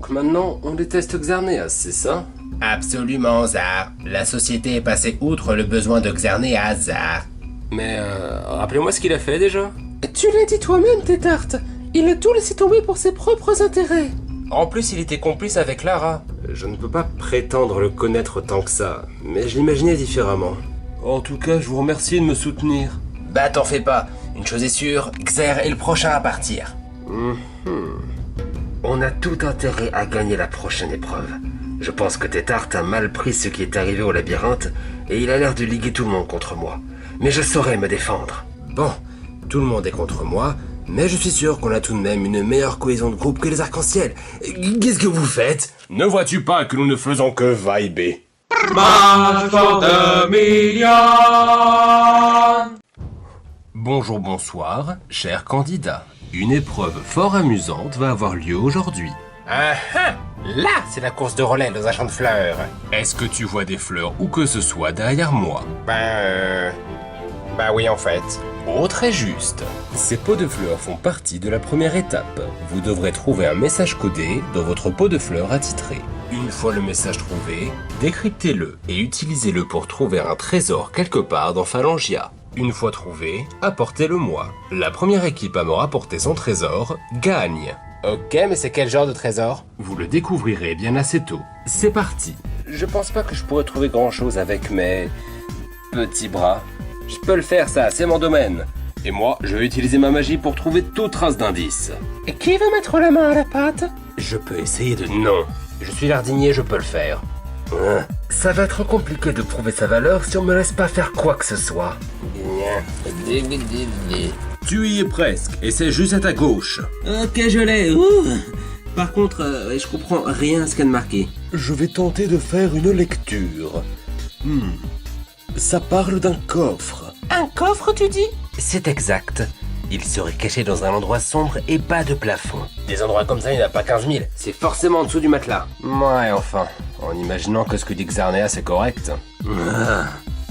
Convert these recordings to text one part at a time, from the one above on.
Donc maintenant, on déteste Xerneas, c'est ça? Absolument, Zar. La société est passée outre le besoin de Xerneas, Zar. Mais rappelez-moi ce qu'il a fait déjà. Tu l'as dit toi-même, Tétarte. Il a tout laissé tomber pour ses propres intérêts. En plus, il était complice avec Lara. Je ne peux pas prétendre le connaître tant que ça, mais je l'imaginais différemment. En tout cas, je vous remercie de me soutenir. Bah t'en fais pas. Une chose est sûre, Xer est le prochain à partir. On a tout intérêt à gagner la prochaine épreuve. Je pense que Tétarte a mal pris ce qui est arrivé au labyrinthe, et il a l'air de liguer tout le monde contre moi. Mais je saurai me défendre. Bon, tout le monde est contre moi, mais je suis sûr qu'on a tout de même une meilleure cohésion de groupe que les arcs-en-ciel. Qu'est-ce que vous faites? Ne vois-tu pas que nous ne faisons que vibrer? Bonjour, bonsoir, chers candidats. Une épreuve fort amusante va avoir lieu aujourd'hui. Ah ah! Là, c'est la course de relais dans un champ de fleurs. Est-ce que tu vois des fleurs ou que ce soit derrière moi? Bah oui, en fait. Oh, très juste. Ces pots de fleurs font partie de la première étape. Vous devrez trouver un message codé dans votre pot de fleurs attitré. Une fois le message trouvé, décryptez-le et utilisez-le pour trouver un trésor quelque part dans Phalangia. Une fois trouvé, apportez-le-moi. La première équipe à me rapporter son trésor gagne. Ok, mais c'est quel genre de trésor? Vous le découvrirez bien assez tôt. C'est parti. Je pense pas que je pourrais trouver grand-chose avec mes petits bras. Je peux le faire, ça, c'est mon domaine. Et moi, je vais utiliser ma magie pour trouver toute trace d'indice. Et qui va mettre la main à la pâte? Je peux essayer de... Non. Je suis jardinier, je peux le faire. Ça va être compliqué de prouver sa valeur si on me laisse pas faire quoi que ce soit. Tu y es presque, et c'est juste à ta gauche. Ok, je l'ai. Par contre, je comprends rien à ce qu'elle a marqué. Je vais tenter de faire une lecture. Ça parle d'un coffre. Un coffre, tu dis? C'est exact. Il serait caché dans un endroit sombre et bas de plafond. Des endroits comme ça, il n'y en a pas 15 000. C'est forcément en dessous du matelas. Ouais, enfin, en imaginant que ce que dit Xerneas est correct.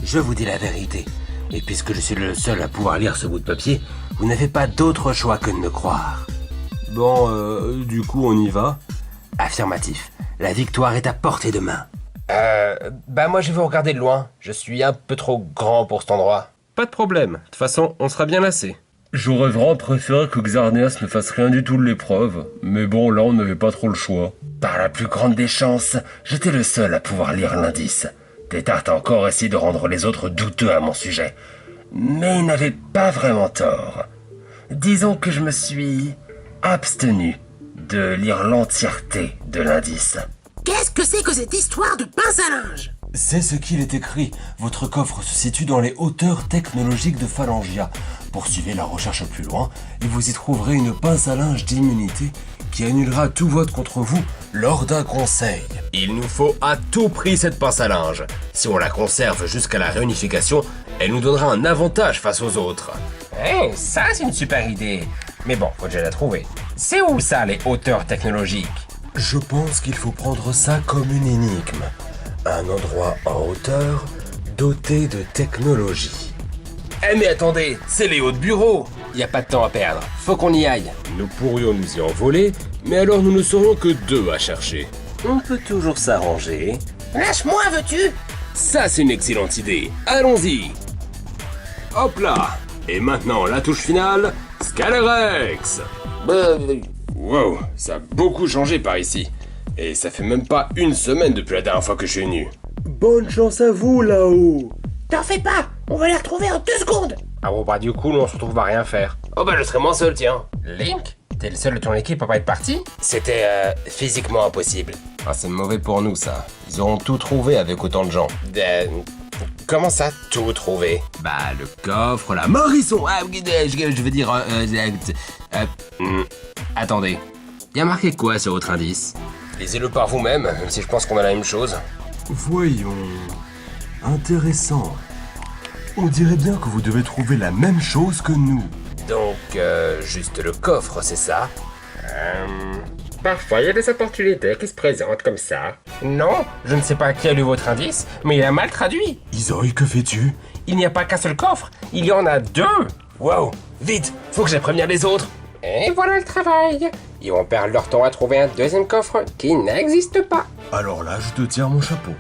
Je vous dis la vérité. Et puisque je suis le seul à pouvoir lire ce bout de papier, vous n'avez pas d'autre choix que de me croire. Bon, du coup, on y va? Affirmatif. La victoire est à portée de main. Bah moi je vais vous regarder de loin. Je suis un peu trop grand pour cet endroit. Pas de problème. De toute façon, on sera bien lassé. J'aurais vraiment préféré que Xerneas ne fasse rien du tout de l'épreuve. Mais bon, là, on n'avait pas trop le choix. Par la plus grande des chances, j'étais le seul à pouvoir lire l'indice. Tétarte a encore essayé de rendre les autres douteux à mon sujet. Mais il n'avait pas vraiment tort. Disons que je me suis abstenu de lire l'entièreté de l'indice. Qu'est-ce que c'est que cette histoire de pince à linge? C'est ce qu'il est écrit. Votre coffre se situe dans les hauteurs technologiques de Phalangia. Poursuivez la recherche plus loin et vous y trouverez une pince à linge d'immunité qui annulera tout vote contre vous lors d'un conseil. Il nous faut à tout prix cette pince à linge. Si on la conserve jusqu'à la réunification, elle nous donnera un avantage face aux autres. Ça c'est une super idée. Mais bon, faut déjà la trouver. C'est où ça, les hauteurs technologiques? Je pense qu'il faut prendre ça comme une énigme. Un endroit en hauteur doté de technologie. Eh mais attendez, c'est les hauts de bureau. Y a pas de temps à perdre, faut qu'on y aille. Nous pourrions nous y envoler, mais alors nous ne serions que deux à chercher. On peut toujours s'arranger. Lâche-moi, veux-tu? Ça, c'est une excellente idée. Allons-y. Hop là. Et maintenant, la touche finale, Scalarex. Wow, ça a beaucoup changé par ici. Et ça fait même pas une semaine depuis la dernière fois que je suis venu. Bonne chance à vous, là-haut. T'en fais pas, on va les retrouver en 2 secondes. Ah bon bah du coup, nous on se retrouve à rien faire. Oh bah je serais moins seul, tiens. Link? T'es le seul de ton équipe à pas être parti? C'était physiquement impossible. Ah, c'est mauvais pour nous, ça. Ils auront tout trouvé avec autant de gens. Comment ça, tout trouvé? Bah, le coffre, la morisson. Je veux dire... Attendez. Y a marqué quoi sur votre indice? Lisez-le par vous-même, même si je pense qu'on a la même chose. Voyons... Intéressant. On dirait bien que vous devez trouver la même chose que nous. Donc, juste le coffre, c'est ça? Parfois, il y a des opportunités qui se présentent comme ça. Non, je ne sais pas qui a lu votre indice, mais il a mal traduit. Isoï, que fais-tu? Il n'y a pas qu'un seul coffre, il y en a 2. Wow, vite, faut que j'aille prévenir les autres. Et voilà le travail. Ils vont perdre leur temps à trouver un deuxième coffre qui n'existe pas. Alors là, je te tiens mon chapeau.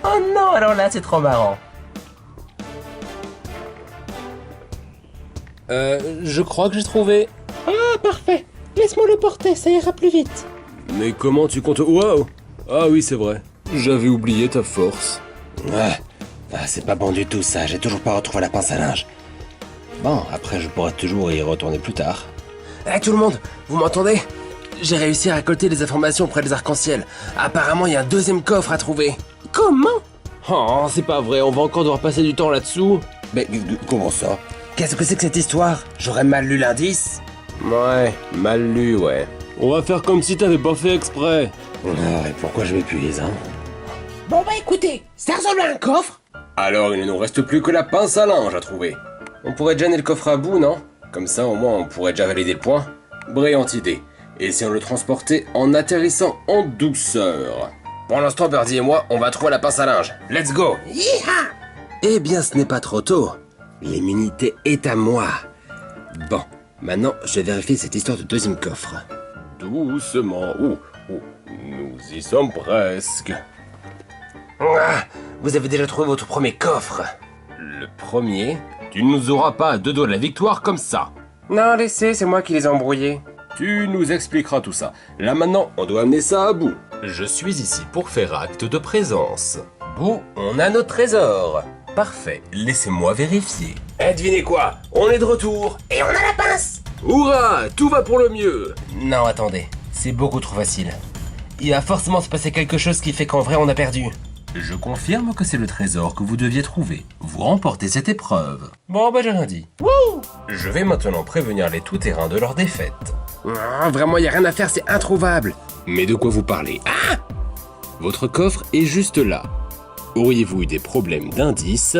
Oh non, alors là, c'est trop marrant. Je crois que j'ai trouvé. Ah, parfait. Laisse-moi le porter, ça ira plus vite. Mais comment tu comptes... Waouh! Ah oui, c'est vrai. J'avais oublié ta force. C'est pas bon du tout ça, j'ai toujours pas retrouvé la pince à linge. Bon, après je pourrais toujours y retourner plus tard. Eh tout le monde, vous m'entendez? J'ai réussi à récolter des informations près des arcs-en-ciel. Apparemment, il y a un deuxième coffre à trouver. Comment? Oh, c'est pas vrai, on va encore devoir passer du temps là-dessous. Mais comment ça? Qu'est-ce que c'est que cette histoire? J'aurais mal lu l'indice? Ouais, mal lu, ouais. On va faire comme si t'avais pas fait exprès. Ah, et pourquoi je m'épuise, hein? Bon bah écoutez, ça ressemble à un coffre. Alors il ne nous reste plus que la pince à linge à trouver. On pourrait déjà le coffre à bout, non? Comme ça au moins on pourrait déjà valider le point. Brillante idée. Et si on le transportait en atterrissant en douceur? Pour l'instant, Birdie et moi, on va trouver la pince à linge. Let's go! Yeeha! Eh bien, ce n'est pas trop tôt. L'immunité est à moi. Bon, maintenant, je vais vérifier cette histoire de deuxième coffre. Doucement. Nous y sommes presque. Ah, vous avez déjà trouvé votre premier coffre. Le premier? Tu ne nous auras pas à deux doigts de la victoire comme ça. Non, laissez, c'est moi qui les ai embrouillés. Tu nous expliqueras tout ça. Là maintenant, on doit amener ça à bout. Je suis ici pour faire acte de présence. Bouh, on a notre trésor. Parfait, laissez-moi vérifier. Eh, devinez quoi? On est de retour. Et on a la pince. Hurrah! Tout va pour le mieux! Non, attendez, c'est beaucoup trop facile. Il va forcément se passer quelque chose qui fait qu'en vrai on a perdu. Je confirme que c'est le trésor que vous deviez trouver. Vous remportez cette épreuve. Bon, bah j'ai rien dit. Wouh! Je vais maintenant prévenir les tout-terrains de leur défaite. Ah, vraiment, y a rien à faire, c'est introuvable. Mais de quoi vous parlez? Ah! Votre coffre est juste là. Auriez-vous eu des problèmes d'indices?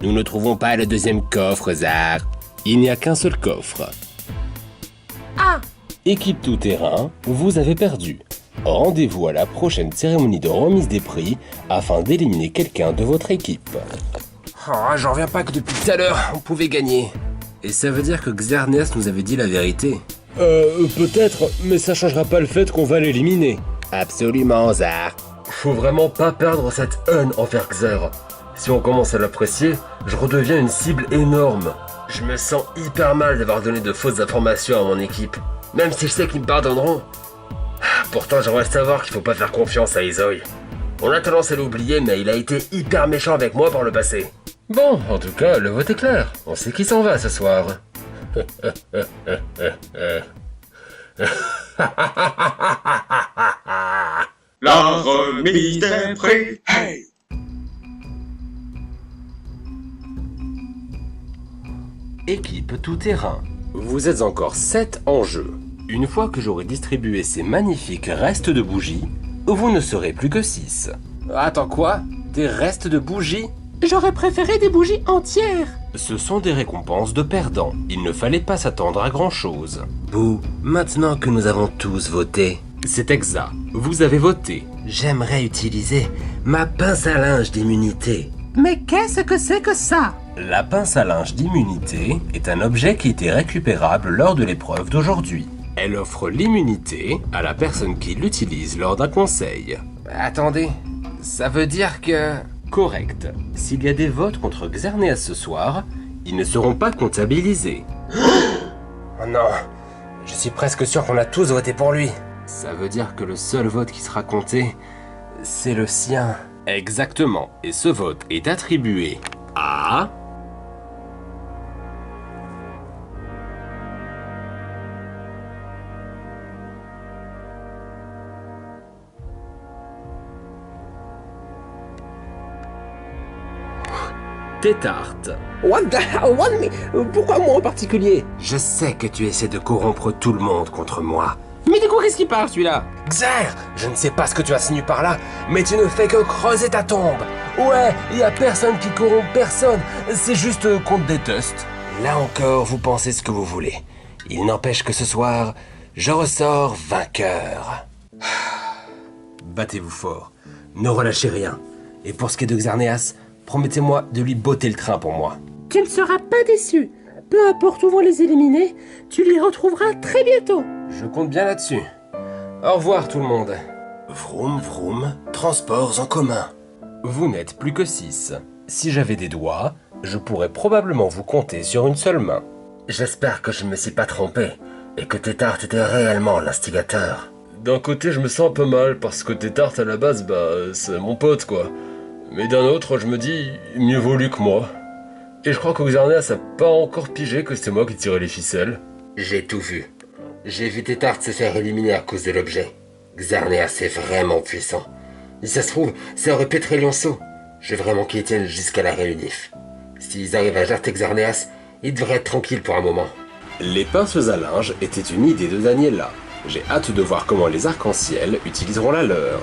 Nous ne trouvons pas le deuxième coffre, Zar. Il n'y a qu'un seul coffre. Ah! Équipe tout-terrain, vous avez perdu. Rendez-vous à la prochaine cérémonie de remise des prix afin d'éliminer quelqu'un de votre équipe. Oh, j'en reviens pas que depuis tout à l'heure, on pouvait gagner. Et ça veut dire que Xerneas nous avait dit la vérité. Peut-être, mais ça changera pas le fait qu'on va l'éliminer. Absolument, Zar. Faut vraiment pas perdre cette haine envers Xer. Si on commence à l'apprécier, je redeviens une cible énorme. Je me sens hyper mal d'avoir donné de fausses informations à mon équipe, même si je sais qu'ils me pardonneront. Pourtant, j'aimerais savoir qu'il faut pas faire confiance à Isoy. On a tendance à l'oublier, mais il a été hyper méchant avec moi par le passé. Bon, en tout cas, le vote est clair. On sait qui s'en va ce soir. La remise des prix. Hey! Équipe tout-terrain. Vous êtes encore 7 en jeu. Une fois que j'aurai distribué ces magnifiques restes de bougies, vous ne serez plus que 6. Attends, quoi? Des restes de bougies? J'aurais préféré des bougies entières. Ce sont des récompenses de perdants. Il ne fallait pas s'attendre à grand-chose. Bouh, maintenant que nous avons tous voté, C'est exact. Vous avez voté. j'aimerais utiliser ma pince à linge d'immunité. Mais qu'est-ce que c'est que ça? La pince à linge d'immunité est un objet qui était récupérable lors de l'épreuve d'aujourd'hui. Elle offre l'immunité à la personne qui l'utilise lors d'un conseil. Attendez, ça veut dire que... Correct. S'il y a des votes contre Xerneas ce soir, ils ne seront pas comptabilisés. Oh non, je suis presque sûr qu'on a tous voté pour lui. Ça veut dire que le seul vote qui sera compté, c'est le sien. Exactement. Et ce vote est attribué à... Tétarte. What the hell, what me? Pourquoi moi en particulier? Je sais que tu essaies de corrompre tout le monde contre moi. Mais de quoi qu'est-ce qu'il parle celui-là? Xer, je ne sais pas ce que tu insinues par là, mais tu ne fais que creuser ta tombe. Ouais, y a personne qui corrompt personne, c'est juste qu'on te déteste. Là encore, vous pensez ce que vous voulez. Il n'empêche que ce soir, je ressors vainqueur. Battez-vous fort, ne relâchez rien. Et pour ce qui est de Xerneas, promettez-moi de lui botter le train pour moi. Tu ne seras pas déçu. Peu importe où vont les éliminer, tu les retrouveras très bientôt. Je compte bien là-dessus. Au revoir tout le monde. Vroom vroom, transports en commun. Vous n'êtes plus que 6. Si j'avais des doigts, je pourrais probablement vous compter sur une seule main. J'espère que je ne me suis pas trompé et que Tétart était réellement l'instigateur. D'un côté, je me sens un peu mal parce que Tétart à la base, c'est mon pote quoi. Mais d'un autre, je me dis, mieux vaut lui que moi. Et je crois que Xerneas a pas encore pigé que c'était moi qui tirais les ficelles. J'ai tout vu. J'ai vu Tétart se faire éliminer à cause de l'objet. Xerneas est vraiment puissant. Si ça se trouve, ça aurait pu être Lionceau. Je veux vraiment qu'ils tiennent jusqu'à la réunif. S'ils arrivent à jarter Xerneas, ils devraient être tranquilles pour un moment. Les pinces à linge étaient une idée de Daniela. J'ai hâte de voir comment les arcs-en-ciel utiliseront la leur.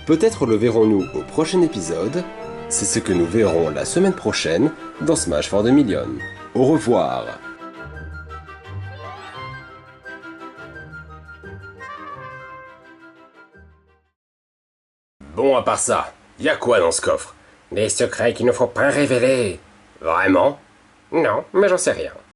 Peut-être le verrons-nous au prochain épisode. C'est ce que nous verrons la semaine prochaine dans Smash for the Million. Au revoir. Bon, à part ça, y a quoi dans ce coffre? Des secrets qu'il ne faut pas révéler. Vraiment? Non, mais j'en sais rien.